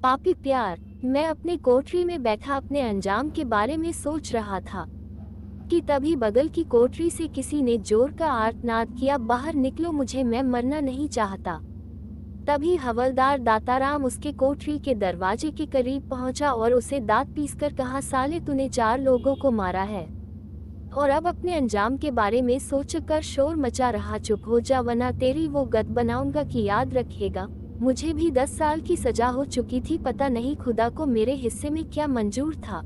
पापी प्यार। मैं अपने कोठरी में बैठा अपने अंजाम के बारे में सोच रहा था कि तभी बगल की कोठरी से किसी ने जोर का आर्तनाद किया, बाहर निकलो मुझे, मैं मरना नहीं चाहता। तभी हवलदार दाताराम उसके कोठरी के दरवाजे के करीब पहुंचा और उसे दांत पीसकर कहा, साले तूने 4 लोगों को मारा है और अब अपने अंजाम के बारे में सोचकर शोर मचा रहा, चुप हो जा वरना तेरी वो गत बनाऊंगा कि याद रखेगा। मुझे भी 10 साल की सजा हो चुकी थी, पता नहीं खुदा को मेरे हिस्से में क्या मंजूर था।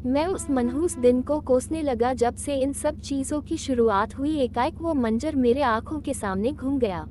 मैं उस मनहूस दिन को कोसने लगा जब से इन सब चीजों की शुरुआत हुई। एकाएक वो मंजर मेरे आंखों के सामने घूम गया।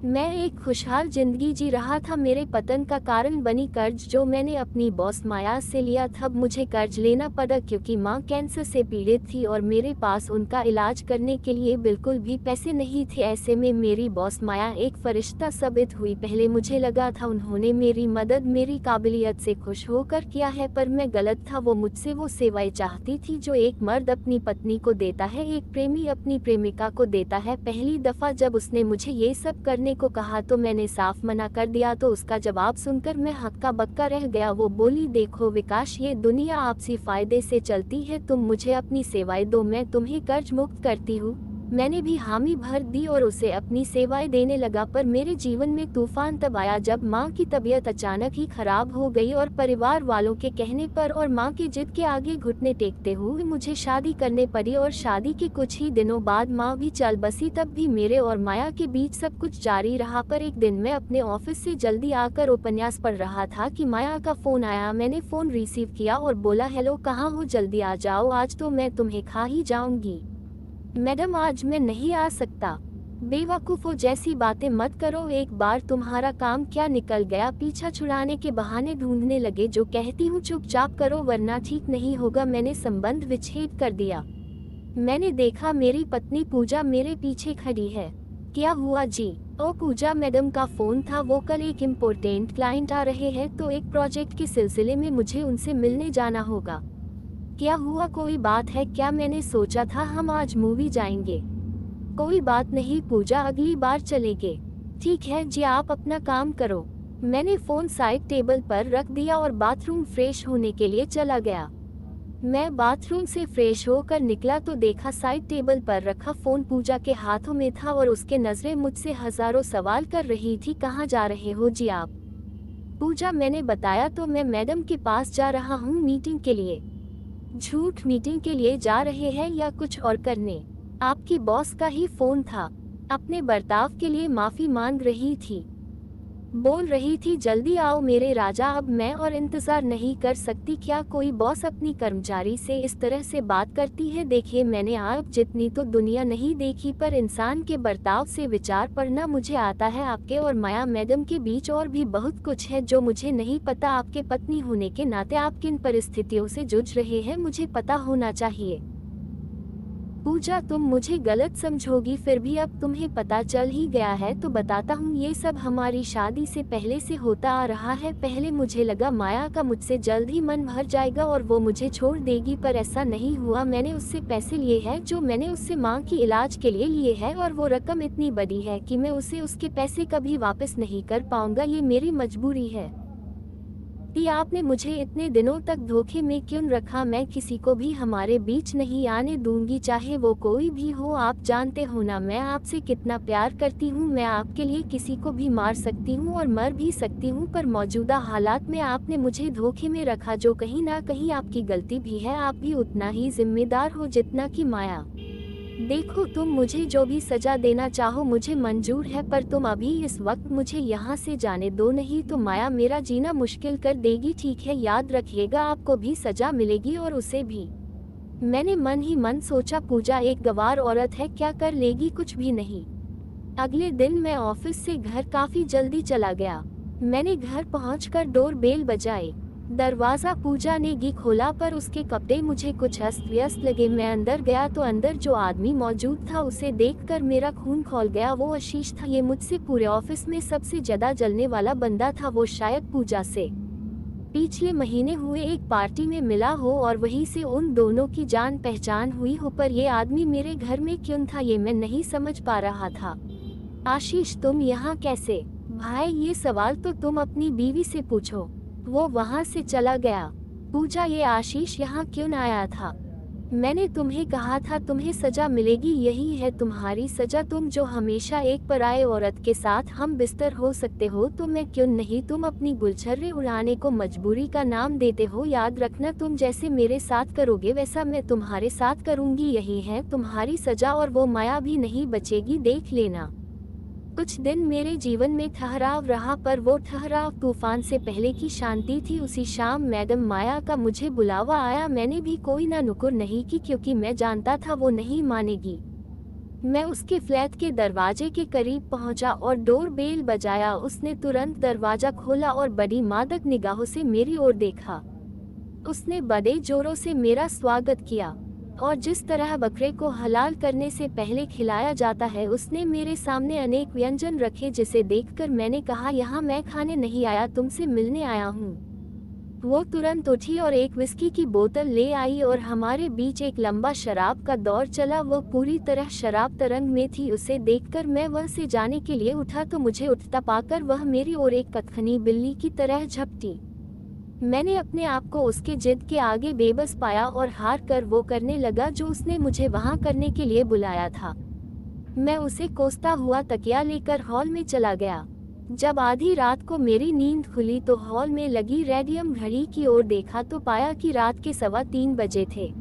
मैं एक खुशहाल जिंदगी जी रहा था। मेरे पतन का कारण बनी कर्ज जो मैंने अपनी बॉस माया से लिया था। अब मुझे कर्ज लेना पड़ा क्योंकि माँ कैंसर से पीड़ित थी और मेरे पास उनका इलाज करने के लिए बिल्कुल भी पैसे नहीं थे। ऐसे में मेरी बॉस माया एक फरिश्ता साबित हुई। पहले मुझे लगा था उन्होंने मेरी मदद मेरी काबिलियत से खुश होकर किया है, पर मैं गलत था। वो मुझसे वो सेवाएं चाहती थी जो एक मर्द अपनी पत्नी को देता है, एक प्रेमी अपनी प्रेमिका को देता है। पहली दफा जब उसने मुझे ये सब करने को कहा तो मैंने साफ मना कर दिया, तो उसका जवाब सुनकर मैं हक्का बक्का रह गया। वो बोली, देखो विकास, ये दुनिया आपसी फायदे से चलती है, तुम मुझे अपनी सेवाएं दो, मैं तुम्हें कर्ज मुक्त करती हूँ। मैंने भी हामी भर दी और उसे अपनी सेवाएं देने लगा। पर मेरे जीवन में तूफान तब आया जब माँ की तबीयत अचानक ही खराब हो गई और परिवार वालों के कहने पर और माँ के जिद के आगे घुटने टेकते हुए मुझे शादी करने पड़ी। और शादी के कुछ ही दिनों बाद माँ भी चल बसी। तब भी मेरे और माया के बीच सब कुछ जारी रहा। पर एक दिन मैं अपने ऑफिस से जल्दी आकर उपन्यास पढ़ रहा था कि माया का फोन आया। मैंने फोन रिसीव किया और बोला, हेलो, कहाँ हो, जल्दी आ जाओ, आज तो मैं तुम्हें खा ही जाऊंगी। मैडम, आज मैं नहीं आ सकता। बेवकूफों जैसी बातें मत करो, एक बार तुम्हारा काम क्या निकल गया, पीछा छुड़ाने के बहाने ढूंढने लगे। जो कहती हूँ चुपचाप करो वरना ठीक नहीं होगा। मैंने संबंध विच्छेद कर दिया। मैंने देखा मेरी पत्नी पूजा मेरे पीछे खड़ी है। क्या हुआ जी? ओ पूजा मैडम का फोन था, वो कल एक इम्पोर्टेंट क्लाइंट आ रहे हैं तो एक प्रोजेक्ट के सिलसिले में मुझे उनसे मिलने जाना होगा। क्या हुआ, कोई बात है क्या? मैंने सोचा था हम आज मूवी जाएंगे। कोई बात नहीं पूजा, अगली बार चलेंगे। ठीक है जी, आप अपना काम करो। मैंने फोन साइड टेबल पर रख दिया और बाथरूम फ्रेश होने के लिए चला गया। मैं बाथरूम से फ्रेश होकर निकला तो देखा साइड टेबल पर रखा फोन पूजा के हाथों में था और उसके नजरें मुझसे हजारों सवाल कर रही थी। कहाँ जा रहे हो जी आप? पूजा, मैंने बताया तो, मैं मैडम के पास जा रहा हूँ मीटिंग के लिए। झूठ, मीटिंग के लिए जा रहे हैं या कुछ और करने? आपकी बॉस का ही फोन था। अपने बर्ताव के लिए माफी मांग रही थी। बोल रही थी, जल्दी आओ मेरे राजा, अब मैं और इंतजार नहीं कर सकती। क्या कोई बॉस अपनी कर्मचारी से इस तरह से बात करती है? देखिए, मैंने आप जितनी तो दुनिया नहीं देखी, पर इंसान के बर्ताव से विचार पढ़ना मुझे आता है। आपके और माया मैडम के बीच और भी बहुत कुछ है जो मुझे नहीं पता। आपके पत्नी होने के नाते आप किन परिस्थितियों से जूझ रहे हैं मुझे पता होना चाहिए। पूजा, तुम मुझे गलत समझोगी, फिर भी अब तुम्हें पता चल ही गया है तो बताता हूँ। ये सब हमारी शादी से पहले से होता आ रहा है। पहले मुझे लगा माया का मुझसे जल्द ही मन भर जाएगा और वो मुझे छोड़ देगी, पर ऐसा नहीं हुआ। मैंने उससे पैसे लिए हैं जो मैंने उससे माँ की इलाज के लिए लिए हैं और वो रकम इतनी बड़ी है कि मैं उसे उसके पैसे कभी वापस नहीं कर पाऊंगा। ये मेरी मजबूरी है। आपने मुझे इतने दिनों तक धोखे में क्यों रखा? मैं किसी को भी हमारे बीच नहीं आने दूंगी, चाहे वो कोई भी हो। आप जानते हो ना मैं आपसे कितना प्यार करती हूँ। मैं आपके लिए किसी को भी मार सकती हूँ और मर भी सकती हूँ, पर मौजूदा हालात में आपने मुझे धोखे में रखा, जो कहीं ना कहीं आपकी गलती भी है। आप भी उतना ही जिम्मेदार हो जितना कि माया। देखो, तुम मुझे जो भी सजा देना चाहो मुझे मंजूर है, पर तुम अभी इस वक्त मुझे यहाँ से जाने दो, नहीं तो माया मेरा जीना मुश्किल कर देगी। ठीक है, याद रखिएगा, आपको भी सजा मिलेगी और उसे भी। मैंने मन ही मन सोचा, पूजा एक गवार औरत है, क्या कर लेगी? कुछ भी नहीं। अगले दिन मैं ऑफिस से घर काफी जल्दी चला गया। मैंने घर पहुंचकर डोर बेल बजाई। दरवाजा पूजा ने ही खोला, पर उसके कपड़े मुझे कुछ अस्त व्यस्त लगे। मैं अंदर गया तो अंदर जो आदमी मौजूद था उसे देखकर मेरा खून खौल गया। वो आशीष था। ये मुझसे पूरे ऑफिस में सबसे ज्यादा जलने वाला बंदा था। वो शायद पूजा से पिछले महीने हुए एक पार्टी में मिला हो और वहीं से उन दोनों की जान पहचान हुई हो, पर ये आदमी मेरे घर में क्यों था ये मैं नहीं समझ पा रहा था। आशीष, तुम यहाँ कैसे? भाई ये सवाल तो तुम अपनी बीवी से पूछो। वो वहां से चला गया। पूजा, ये आशीष यहाँ क्यों न आया था? मैंने तुम्हें कहा था तुम्हें सजा मिलेगी, यही है तुम्हारी सजा। तुम जो हमेशा एक पराये औरत के साथ हम बिस्तर हो सकते हो तो मैं क्यों नहीं? तुम अपनी गुलछर्रे उड़ाने को मजबूरी का नाम देते हो। याद रखना, तुम जैसे मेरे साथ करोगे वैसा मैं तुम्हारे साथ करूंगी। यही है तुम्हारी सजा और वो माया भी नहीं बचेगी, देख लेना। कुछ दिन मेरे जीवन में ठहराव रहा, पर वो ठहराव तूफान से पहले की शांति थी। उसी शाम मैडम माया का मुझे बुलावा आया। मैंने भी कोई ना नुकुर नहीं की, क्योंकि मैं जानता था वो नहीं मानेगी। मैं उसके फ्लैट के दरवाजे के करीब पहुंचा और डोर बेल बजाया। उसने तुरंत दरवाजा खोला और बड़ी मादक निगाहों से मेरी ओर देखा। उसने बड़े जोरों से मेरा स्वागत किया और जिस तरह बकरे को हलाल करने से पहले खिलाया जाता है, उसने मेरे सामने अनेक व्यंजन रखे, जिसे देखकर मैंने कहा, यहाँ मैं खाने नहीं आया, तुमसे मिलने आया हूँ। वो तुरंत उठी और एक विस्की की बोतल ले आई और हमारे बीच एक लंबा शराब का दौर चला। वो पूरी तरह शराब तरंग में थी। उसे देखकर मैं वह से जाने के लिए उठा तो मुझे उठता पाकर वह मेरी ओर एक कतखनी बिल्ली की तरह झपटी। मैंने अपने आप को उसके जिद के आगे बेबस पाया और हार कर वो करने लगा जो उसने मुझे वहां करने के लिए बुलाया था। मैं उसे कोसता हुआ तकिया लेकर हॉल में चला गया। जब आधी रात को मेरी नींद खुली तो हॉल में लगी रेडियम घड़ी की ओर देखा तो पाया कि रात के 3:15 बजे थे।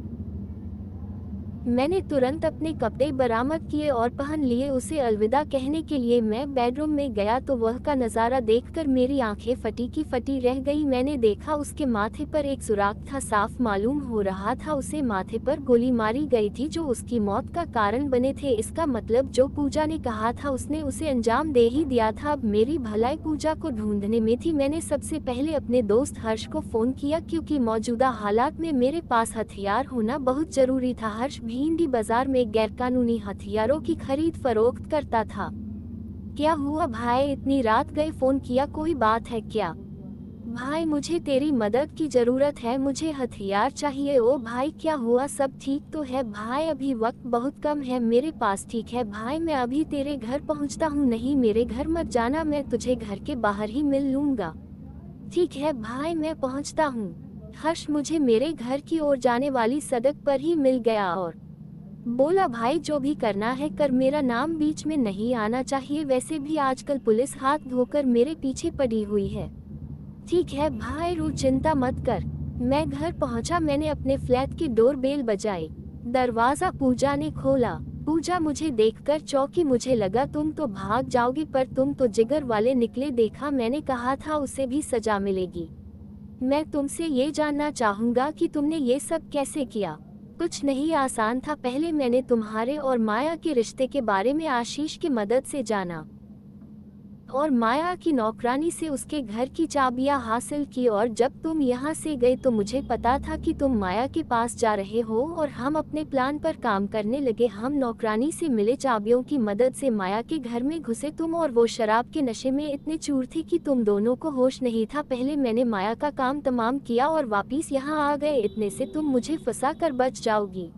मैंने तुरंत अपने कपड़े बरामद किए और पहन लिए। उसे अलविदा कहने के लिए मैं बेडरूम में गया तो वह का नज़ारा देखकर मेरी आंखें फटी की फटी रह गई। मैंने देखा उसके माथे पर एक सुराख था। साफ मालूम हो रहा था उसे माथे पर गोली मारी गई थी जो उसकी मौत का कारण बने थे। इसका मतलब जो पूजा ने कहा था उसने उसे अंजाम दे ही दिया था। अब मेरी भलाई पूजा को ढूंढने में थी। मैंने सबसे पहले अपने दोस्त हर्ष को फोन किया, क्योंकि मौजूदा हालात में मेरे पास हथियार होना बहुत जरूरी था। हर्ष भिंडी बाजार में गैरकानूनी हथियारों की खरीद फरोख्त करता था। क्या हुआ भाई, इतनी रात गए फोन किया, कोई बात है क्या? भाई मुझे तेरी मदद की जरूरत है, मुझे हथियार चाहिए। ओ भाई क्या हुआ, सब ठीक तो है? भाई अभी वक्त बहुत कम है मेरे पास। ठीक है भाई, मैं अभी तेरे घर पहुंचता हूं। नहीं मेरे घर मत जाना, मैं तुझे घर के बाहर ही मिल लूंगा। ठीक है भाई, मैं पहुंचता हूं। हर्ष मुझे मेरे घर की ओर जाने वाली सड़क पर ही मिल गया और बोला, भाई जो भी करना है कर, मेरा नाम बीच में नहीं आना चाहिए। वैसे भी आजकल पुलिस हाथ धोकर मेरे पीछे पड़ी हुई है। ठीक है भाई, रू चिंता मत कर। मैं घर पहुंचा। मैंने अपने फ्लैट की डोर बेल बजाई। दरवाजा पूजा ने खोला। पूजा मुझे देखकर चौंकी। मुझे लगा तुम तो भाग जाओगी, पर तुम तो जिगर वाले निकले। देखा, मैंने कहा था उसे भी सजा मिलेगी। मैं तुमसे ये जानना चाहूंगा कि तुमने ये सब कैसे किया? कुछ नहीं आसान था। पहले मैंने तुम्हारे और माया के रिश्ते के बारे में आशीष की मदद से जाना और माया की नौकरानी से उसके घर की चाबियां हासिल की। और जब तुम यहाँ से गए तो मुझे पता था कि तुम माया के पास जा रहे हो और हम अपने प्लान पर काम करने लगे। हम नौकरानी से मिले चाबियों की मदद से माया के घर में घुसे। तुम और वो शराब के नशे में इतने चूर थे कि तुम दोनों को होश नहीं था। पहले मैंने माया का काम तमाम किया और वापिस यहाँ आ गए। इतने से तुम मुझे फंसा कर बच जाओगी।